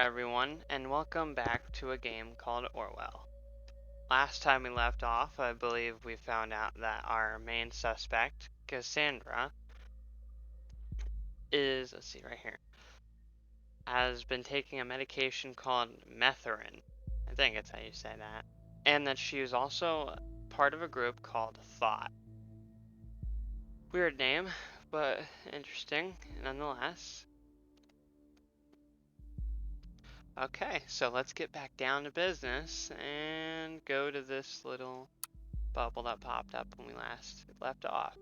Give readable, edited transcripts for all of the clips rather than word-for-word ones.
everyone, and welcome back to a game called Orwell. Last time we left off, I believe we found out that our main suspect, Cassandra, let's see right here, has been taking a medication called Metherin. I think that's how you say that. And that she is also part of a group called Thought. Weird name, but interesting nonetheless. Okay, so let's get back down to business and go to this little bubble that popped up when we last left off.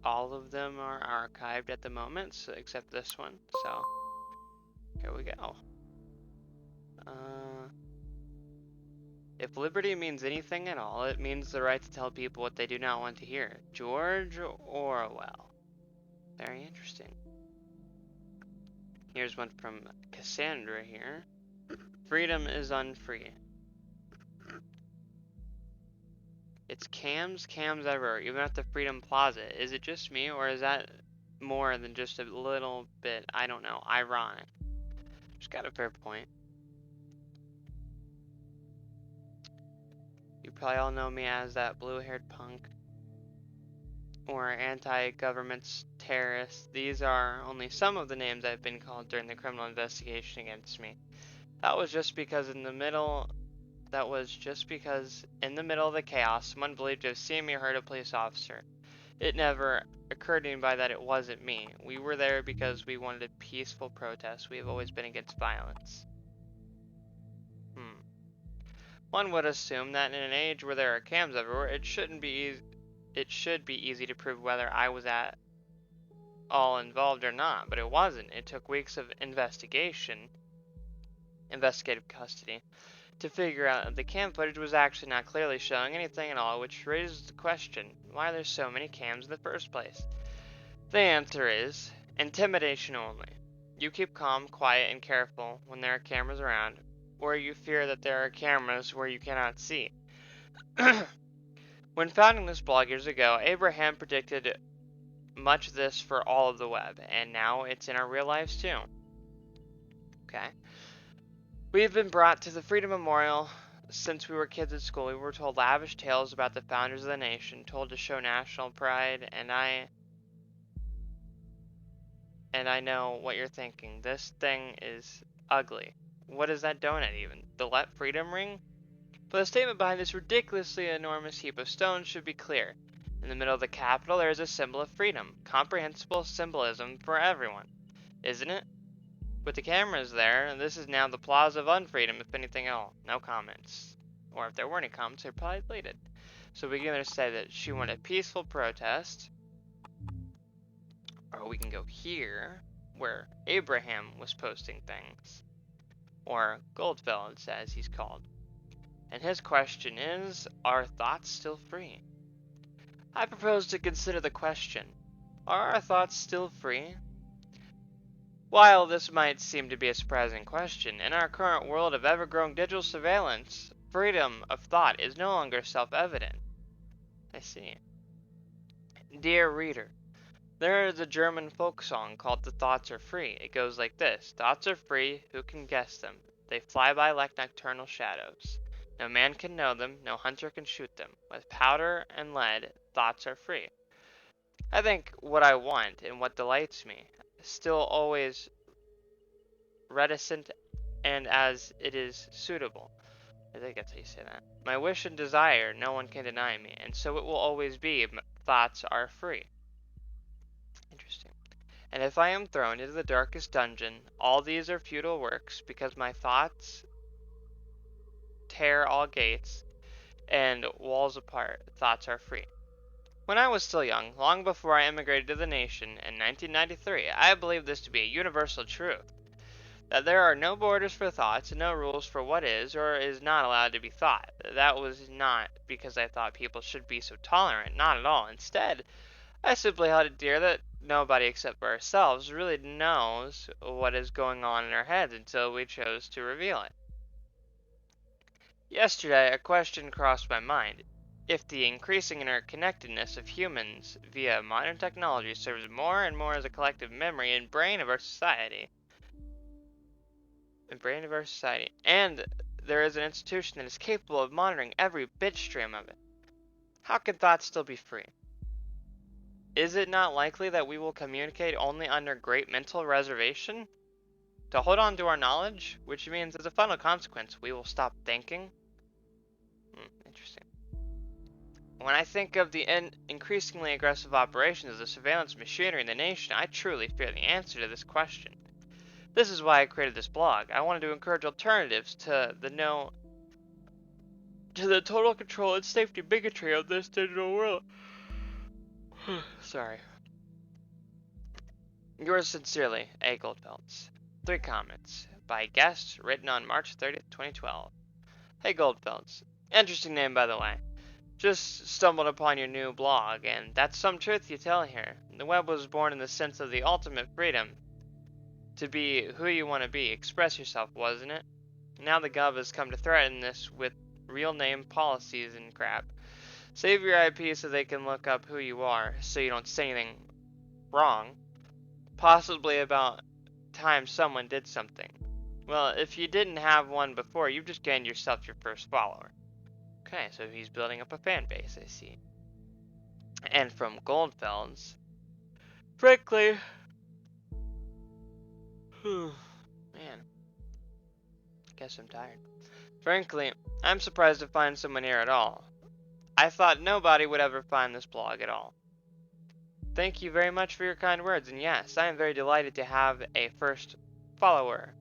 All of them are archived at the moment, so, except this one. So here we go. If liberty means anything at all, it means the right to tell people what they do not want to hear. George Orwell. Very interesting. Here's one from Cassandra here. Freedom is unfree. It's cams everywhere, even at the Freedom Plaza. Is it just me, or is that more than just a little bit, I don't know, ironic? She's got a fair point. You probably all know me as that blue-haired punk, or anti-government terrorist. These are only some of the names I've been called during the criminal investigation against me. That was just because in the middle of the chaos, someone believed to have seen me or heard a police officer. It never occurred to me that it wasn't me. We were there because we wanted a peaceful protest. We have always been against violence. One would assume that in an age where there are cams everywhere, it should be easy to prove whether I was at all involved or not, but it wasn't. It took weeks of investigative custody, to figure out that the cam footage was actually not clearly showing anything at all, which raises the question, why are there so many cams in the first place? The answer is intimidation only. You keep calm, quiet, and careful when there are cameras around, or you fear that there are cameras where you cannot see. When founding this blog years ago, Abraham predicted much of this for all of the web, and now it's in our real lives too. Okay. We've been brought to the Freedom Memorial since we were kids at school. We were told lavish tales about the founders of the nation, told to show national pride, and I know what you're thinking. This thing is ugly. What is that donut even? The Let Freedom ring? But the statement behind this ridiculously enormous heap of stones should be clear. In the middle of the Capitol, there is a symbol of freedom. Comprehensible symbolism for everyone. Isn't it? With the cameras there, this is now the Plaza of Unfreedom, if anything at all. No comments. Or if there were any comments, they're probably deleted. So we can either say that she wanted a peaceful protest, or we can go here, where Abraham was posting things. Or Goldfeld, as he's called. And his question is, are thoughts still free? I propose to consider the question, are our thoughts still free? While this might seem to be a surprising question, in our current world of ever-growing digital surveillance, freedom of thought is no longer self-evident. I see. Dear reader, there is a German folk song called "The Thoughts Are Free." It goes like this: thoughts are free, who can guess them? They fly by like nocturnal shadows. No man can know them, no hunter can shoot them. With powder and lead, thoughts are free. I think what I want and what delights me, still always reticent and as it is suitable. I think that's how you say that. My wish and desire, no one can deny me, and so it will always be. Thoughts are free. Interesting. And if I am thrown into the darkest dungeon, all these are futile works, because my thoughts tear all gates and walls apart. Thoughts are free. When I was still young, long before I immigrated to the nation in 1993, I believed this to be a universal truth. That there are no borders for thoughts and no rules for what is or is not allowed to be thought. That was not because I thought people should be so tolerant, not at all. Instead, I simply held it dear that nobody except for ourselves really knows what is going on in our heads until we chose to reveal it. Yesterday, a question crossed my mind. If the increasing interconnectedness of humans via modern technology serves more and more as a collective memory and brain of our society, and there is an institution that is capable of monitoring every bit stream of it, how can thought still be free? Is it not likely that we will communicate only under great mental reservation? To hold on to our knowledge, which means as a final consequence, we will stop thinking? Interesting. When I think of the increasingly aggressive operations of the surveillance machinery in the nation, I truly fear the answer to this question. This is why I created this blog. I wanted to encourage alternatives to the total control and safety bigotry of this digital world. Sorry. Yours sincerely, A. Goldfelds. 3 comments. By guest, written on March 30th, 2012. Hey Goldfelds. Interesting name, by the way. Just stumbled upon your new blog, and that's some truth you tell here. The web was born in the sense of the ultimate freedom to be who you want to be, express yourself, wasn't it? Now the gov has come to threaten this with real name policies and crap. Save your IP so they can look up who you are, so you don't say anything wrong. Possibly about time someone did something. Well, if you didn't have one before, you've just gained yourself your first follower. Okay, so he's building up a fan base, I see. And from Goldfelds, frankly, man, guess I'm tired. Frankly, I'm surprised to find someone here at all. I thought nobody would ever find this blog at all. Thank you very much for your kind words, and yes, I am very delighted to have a first follower.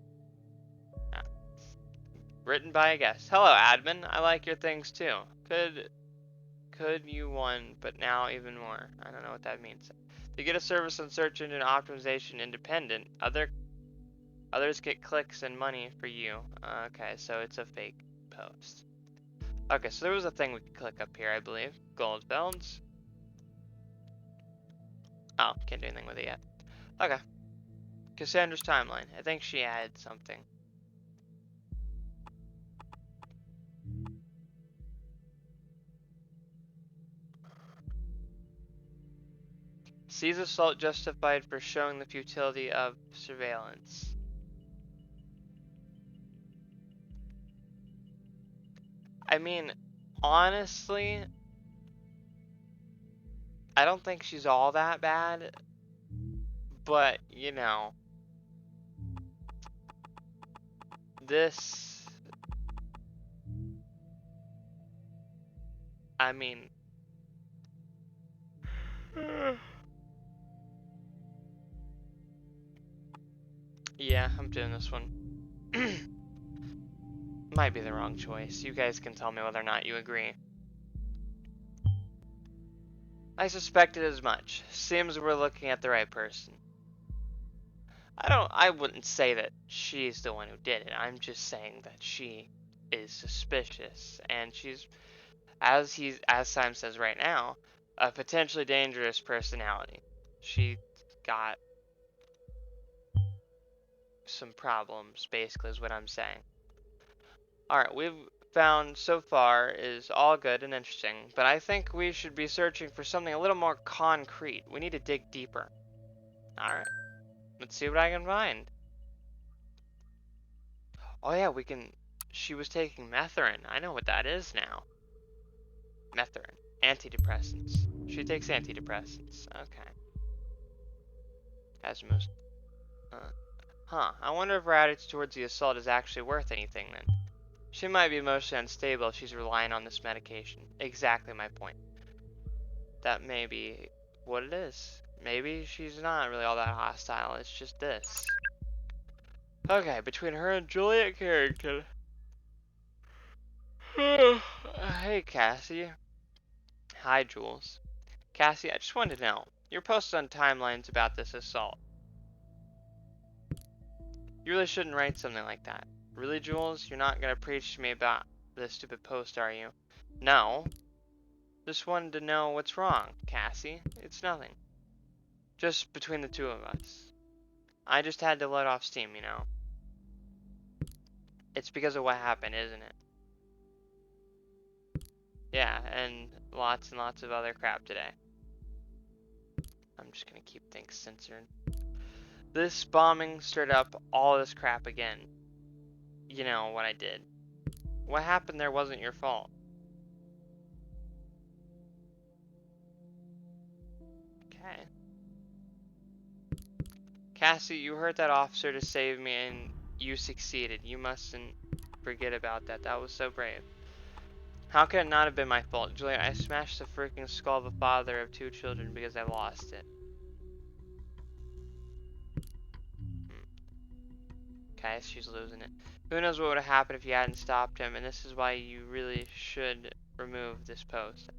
Written by a guest. Hello, admin. I like your things too. Could you one, but now even more. I don't know what that means. To get a service on search engine optimization independent, others get clicks and money for you. Okay, so it's a fake post. Okay, so there was a thing we could click up here, I believe. Goldfelds. Oh, can't do anything with it yet. Okay. Cassandra's timeline. I think she added something. Sees assault justified for showing the futility of surveillance. I mean, honestly, I don't think she's all that bad, but, you know, this, I mean, yeah, I'm doing this one. Might be the wrong choice. You guys can tell me whether or not you agree. I suspected as much. Seems we're looking at the right person. I wouldn't say that she's the one who did it. I'm just saying that she is suspicious, and she's, as Sam says right now, a potentially dangerous personality. She got some problems, basically, is what I'm saying. Alright, we've found so far is all good and interesting, but I think we should be searching for something a little more concrete. We need to dig deeper. Alright, let's see what I can find. Oh yeah, we can, she was taking Metherin. I know what that is now. Metherin. Antidepressants. She takes antidepressants. Okay. As most, I wonder if her attitude towards the assault is actually worth anything then. She might be emotionally unstable if she's relying on this medication. Exactly my point. That may be what it is. Maybe she's not really all that hostile. It's just this. Okay, between her and Juliet Carrington. Hey, Cassie. Hi, Jules. Cassie, I just wanted to know. Your post on timelines about this assault. You really shouldn't write something like that. Really, Jules? You're not gonna preach to me about this stupid post, are you? No. Just wanted to know what's wrong, Cassie. It's nothing. Just between the two of us. I just had to let off steam, you know. It's because of what happened, isn't it? Yeah, and lots and lots of other crap today. I'm just gonna keep things censored. This bombing stirred up all this crap again. You know what I did. What happened there wasn't your fault. Okay. Cassie, you hurt that officer to save me and you succeeded. You mustn't forget about that. That was so brave. How could it not have been my fault? Julia, I smashed the freaking skull of a father of 2 children because I lost it. Okay, she's losing it. Who knows what would have happened if you hadn't stopped him, and this is why you really should remove this post.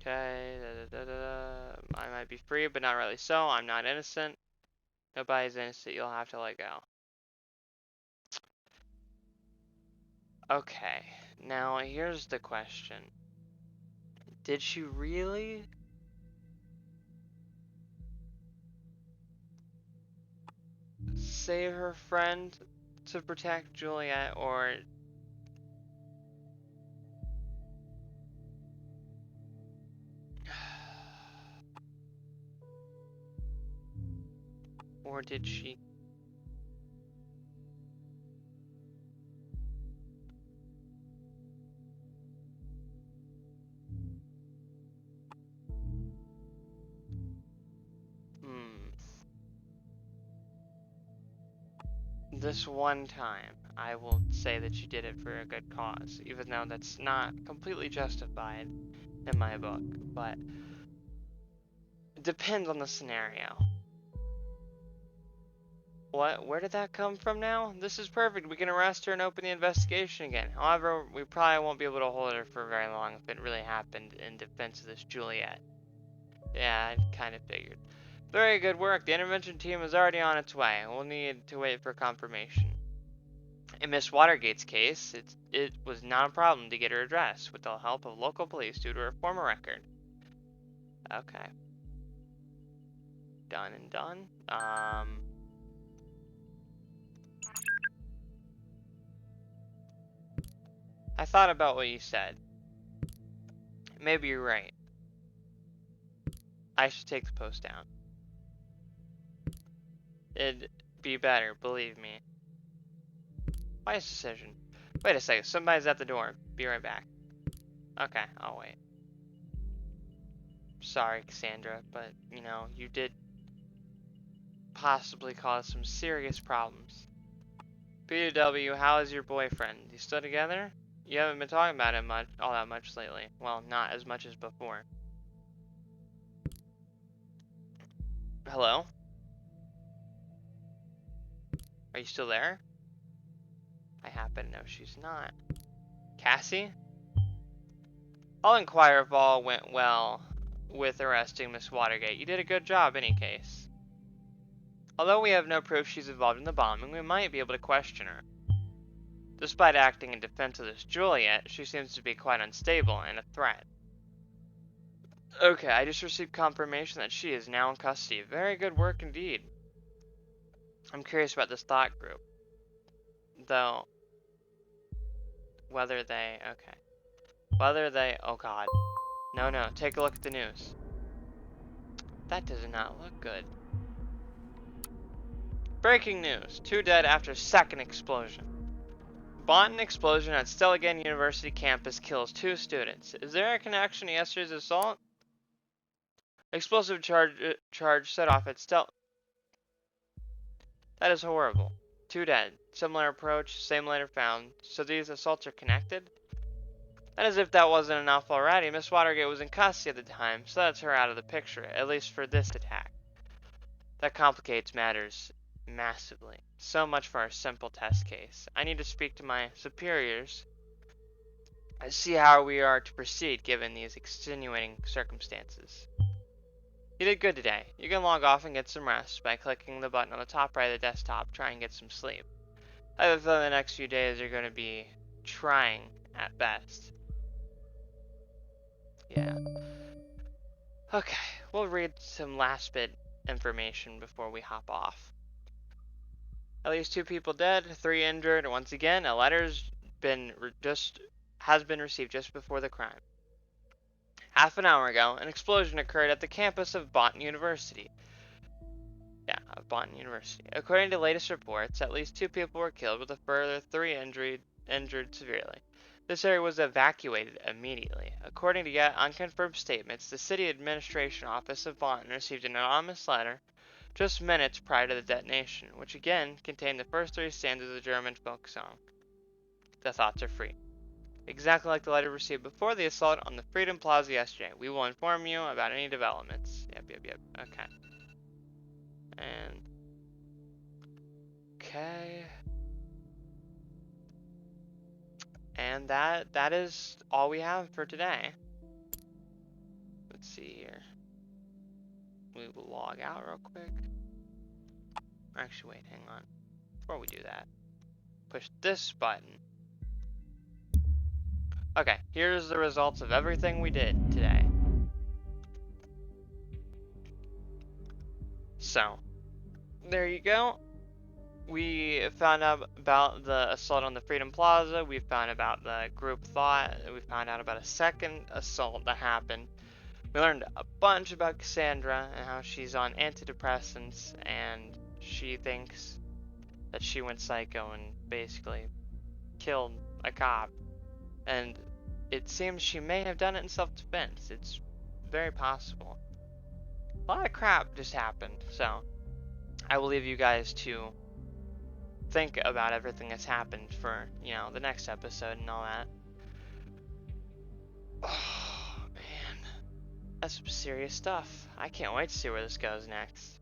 Okay, I might be free, but not really so. I'm not innocent. Nobody's innocent. You'll have to let go. Okay, now here's the question. Did she really save her friend to protect Juliet, or did she? This one time, I will say that you did it for a good cause, even though that's not completely justified in my book, but it depends on the scenario. What? Where did that come from now? This is perfect. We can arrest her and open the investigation again. However, we probably won't be able to hold her for very long if it really happened in defense of this Juliet. Yeah, I kind of figured. Very good work. The intervention team is already on its way. We'll need to wait for confirmation. In Miss Watergate's case, it was not a problem to get her address with the help of local police due to her former record. Okay. Done and done. I thought about what you said. Maybe you're right. I should take the post down. It'd be better, believe me. Wise decision. Wait a second, somebody's at the door. Be right back. Okay, I'll wait. Sorry, Cassandra, but, you know, you did possibly cause some serious problems. BW, how is your boyfriend? You still together? You haven't been talking about him all that much lately. Well, not as much as before. Hello? Are you still there? I happen to know she's not. Cassie? I'll inquire if all went well with arresting Miss Watergate. You did a good job, any case. Although we have no proof she's involved in the bombing, we might be able to question her. Despite acting in defense of this Juliet, she seems to be quite unstable and a threat. Okay, I just received confirmation that she is now in custody. Very good work indeed. I'm curious about this thought group. Though, whether they, oh god. No, take a look at the news. That does not look good. Breaking news, 2 dead after second explosion. Bomb explosion at Stelligan University campus kills 2 students. Is there a connection to yesterday's assault? Explosive charge set off at That is horrible. 2 dead. Similar approach, same later found. So these assaults are connected? And as if that wasn't enough already, Miss Watergate was in custody at the time, so that's her out of the picture, at least for this attack. That complicates matters massively. So much for our simple test case. I need to speak to my superiors and see how we are to proceed given these extenuating circumstances. You did good today. You can log off and get some rest by clicking the button on the top right of the desktop. Try and get some sleep. I have a feeling the next few days are going to be trying at best. Yeah. Okay, we'll read some last bit information before we hop off. At least 2 people dead, 3 injured. Once again, a letter's has been received just before the crime. Half an hour ago, an explosion occurred at the campus of Bonn University. Yeah, of Bonn University. According to latest reports, at least 2 people were killed, with a further 3 injured severely. This area was evacuated immediately. According to yet unconfirmed statements, the city administration office of Bonn received an anonymous letter just minutes prior to the detonation, which again contained the first 3 stanzas of the German folk song, "The Thoughts Are Free." Exactly like the letter received before the assault on the Freedom Plaza yesterday. We will inform you about any developments. Yep. Okay. And okay. And that is all we have for today. Let's see here. We will log out real quick. Actually, wait, hang on. Before we do that, push this button. Okay, here's the results of everything we did today. So, there you go. We found out about the assault on the Freedom Plaza. We found about the group thought. We found out about a second assault that happened. We learned a bunch about Cassandra and how she's on antidepressants, and she thinks that she went psycho and basically killed a cop. And it seems she may have done it in self-defense. It's very possible. A lot of crap just happened, so I will leave you guys to think about everything that's happened for, the next episode and all that. Oh, man. That's some serious stuff. I can't wait to see where this goes next.